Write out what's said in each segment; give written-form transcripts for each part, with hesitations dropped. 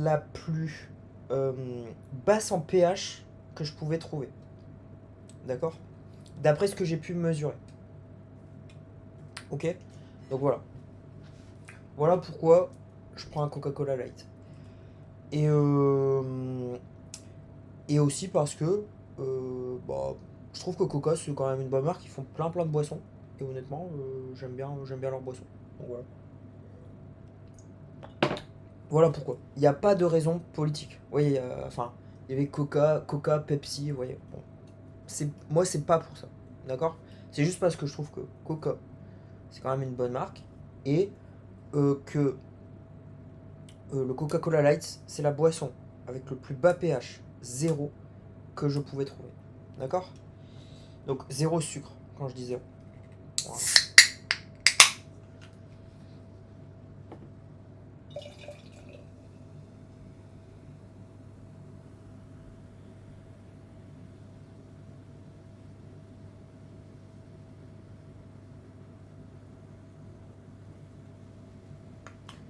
la plus basse en pH que je pouvais trouver. D'accord? D'après ce que j'ai pu mesurer. Ok? Donc voilà. Voilà pourquoi je prends un Coca-Cola Light. Et, et aussi parce que bah, je trouve que Coca c'est quand même une bonne marque. Ils font plein de boissons. Et honnêtement, j'aime bien leurs boissons. Donc voilà. Voilà pourquoi. Il n'y a pas de raison politique. Vous voyez, enfin, il y avait Coca, Pepsi, vous voyez. Bon. Moi, c'est pas pour ça. D'accord? C'est juste parce que je trouve que Coca, c'est quand même une bonne marque. Et que le Coca-Cola Light, c'est la boisson avec le plus bas pH, zéro, que je pouvais trouver. D'accord? Donc, zéro sucre, quand je dis zéro. Voilà.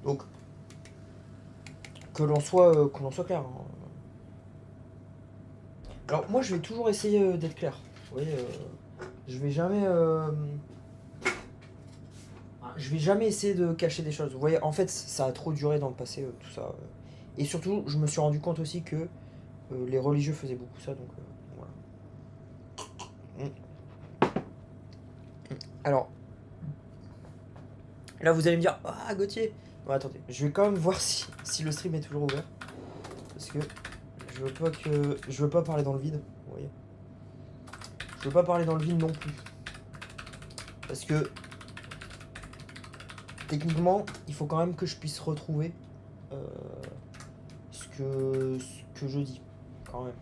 Donc, que l'on soit clair, hein. Alors, moi, je vais toujours essayer d'être clair. Vous voyez, je vais jamais. Je vais jamais essayer de cacher des choses. Vous voyez, en fait, ça a trop duré dans le passé, tout ça. Et surtout, je me suis rendu compte aussi que les religieux faisaient beaucoup ça, donc voilà. Mm. Alors, là, vous allez me dire, ah, Gauthier. Bon, attendez, je vais quand même voir si le stream est toujours ouvert. Parce que je veux pas parler dans le vide, vous voyez. Je veux pas parler dans le vide non plus. Parce que, techniquement, il faut quand même que je puisse retrouver euh, ce que je dis, quand même.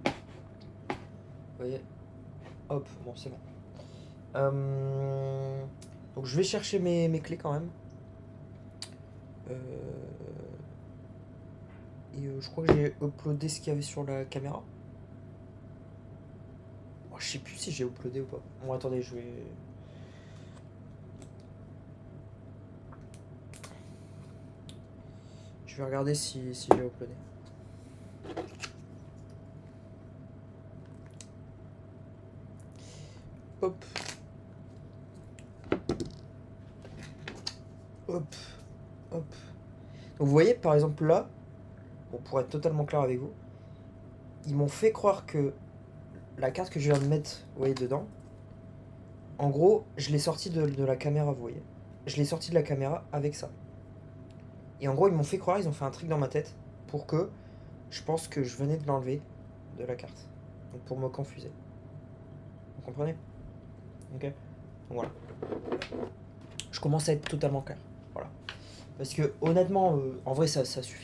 Vous voyez. Hop, bon, c'est bon. Donc je vais chercher mes clés quand même. Euh, et je crois que j'ai uploadé ce qu'il y avait sur la caméra. Oh, je sais plus si j'ai uploadé ou pas. Bon, attendez, je vais regarder si j'ai uploadé. Hop. Hop. Hop. Donc vous voyez, par exemple là, bon, pour être totalement clair avec vous, ils m'ont fait croire que la carte que je viens de mettre, vous voyez, dedans, en gros, je l'ai sortie de la caméra, vous voyez. Je l'ai sortie de la caméra avec ça. Et en gros, ils m'ont fait croire, ils ont fait un truc dans ma tête pour que je pense que je venais de l'enlever de la carte. Donc pour me confuser. Vous comprenez? Ok? Donc voilà. Je commence à être totalement clair. Voilà. Parce que honnêtement, en vrai, ça suffit.